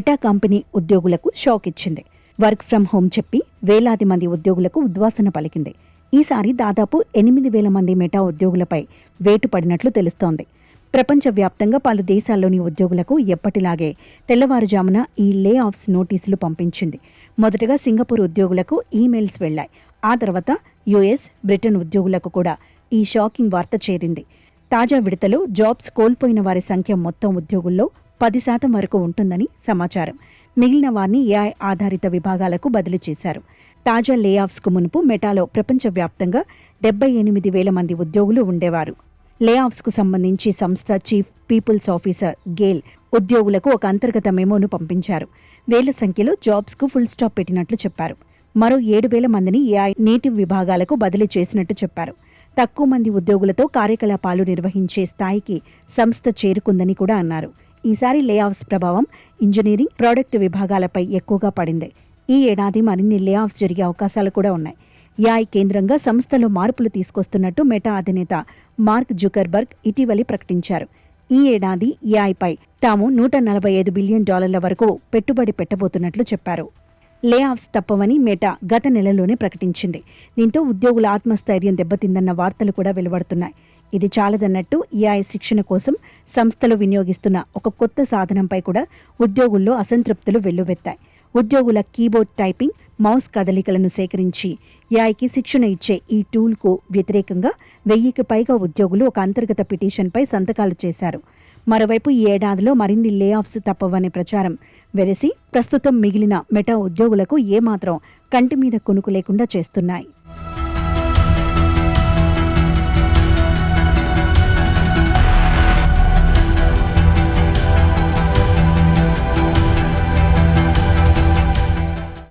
Meta company ఉద్యోగులకు shock ఇచ్చింది. Work from home చెప్పి వేలాది మంది ఉద్యోగులకు ఉద్వాసన పలికింది. ఈసారి దాదాపు 8,000 మంది మెటా ఉద్యోగులపై వేటు పడినట్లు తెలుస్తోంది. ప్రపంచవ్యాప్తంగా పలు దేశాల్లోని ఉద్యోగులకు ఎప్పటిలాగే తెల్లవారుజామున ఈ లే ఆఫ్స్ నోటీసులు పంపించింది. మొదటగా సింగపూర్ ఉద్యోగులకు ఈమెయిల్స్ వెళ్లాయి. ఆ తర్వాత యుఎస్, బ్రిటన్ ఉద్యోగులకు కూడా ఈ షాకింగ్ వార్త చేరింది. తాజా విడతలో జాబ్స్ కోల్పోయిన వారి సంఖ్య మొత్తం ఉద్యోగుల్లో 10% వరకు ఉంటుందని సమాచారం. మిగిలిన వారిని ఏఐ ఆధారిత విభాగాలకు బదిలీ చేశారు. తాజా లే ఆఫ్స్కు మునుపు మెటాలో ప్రపంచవ్యాప్తంగా 78,000 మంది ఉద్యోగులు ఉండేవారు. లే ఆఫ్స్కు సంబంధించి సంస్థ చీఫ్ పీపుల్స్ ఆఫీసర్ గేల్ ఉద్యోగులకు ఒక అంతర్గత మెమోను పంపించారు. వేల సంఖ్యలో జాబ్స్కు ఫుల్ స్టాప్ పెట్టినట్లు చెప్పారు. మరో 7,000 మందిని ఏఐ నేటివ్ విభాగాలకు బదిలీ చేసినట్టు చెప్పారు. తక్కువ మంది ఉద్యోగులతో కార్యకలాపాలు నిర్వహించే స్థాయికి సంస్థ చేరుకుందని కూడా అన్నారు. ఈసారి లే ఆఫ్స్ ప్రభావం ఇంజనీరింగ్, ప్రొడక్ట్ విభాగాలపై ఎక్కువగా పడింది. ఈ ఏడాది మరిన్ని లే ఆఫ్స్ జరిగే అవకాశాలు కూడా ఉన్నాయి. ఏఐ కేంద్రంగా సంస్థలో మార్పులు తీసుకొస్తున్నట్టు మెటా అధినేత మార్క్ జుకర్బర్గ్ ఇటీవలి ప్రకటించారు. ఈ ఏడాది ఏఐపై తాము $145 బిలియన్ వరకు పెట్టుబడి పెట్టబోతున్నట్లు చెప్పారు. లే ఆఫ్స్ తప్పవని మెటా గత నెలలోనే ప్రకటించింది. దీంతో ఉద్యోగుల ఆత్మస్థైర్యం దెబ్బతిందన్న వార్తలు కూడా వెలువడుతున్నాయి. ఇది చాలదన్నట్టు ఏఐ శిక్షణ కోసం సంస్థలు వినియోగిస్తున్న ఒక కొత్త సాధనంపై కూడా ఉద్యోగుల్లో అసంతృప్తులు వెల్లువెత్తాయి. ఉద్యోగుల కీబోర్డ్ టైపింగ్, మౌస్ కదలికలను సేకరించి ఏఐకి శిక్షణ ఇచ్చే ఈ టూల్కు వ్యతిరేకంగా 1000కి పైగా ఉద్యోగులు ఒక అంతర్గత పిటిషన్పై సంతకాలు చేశారు. మరోవైపు ఈ ఏడాదిలో మరిన్ని లే ఆఫ్స్ తప్పవనే ప్రచారం వెరసి ప్రస్తుతం మిగిలిన మెటా ఉద్యోగులకు ఏమాత్రం కంటి మీద కునుకు లేకుండా చేస్తున్నాయి.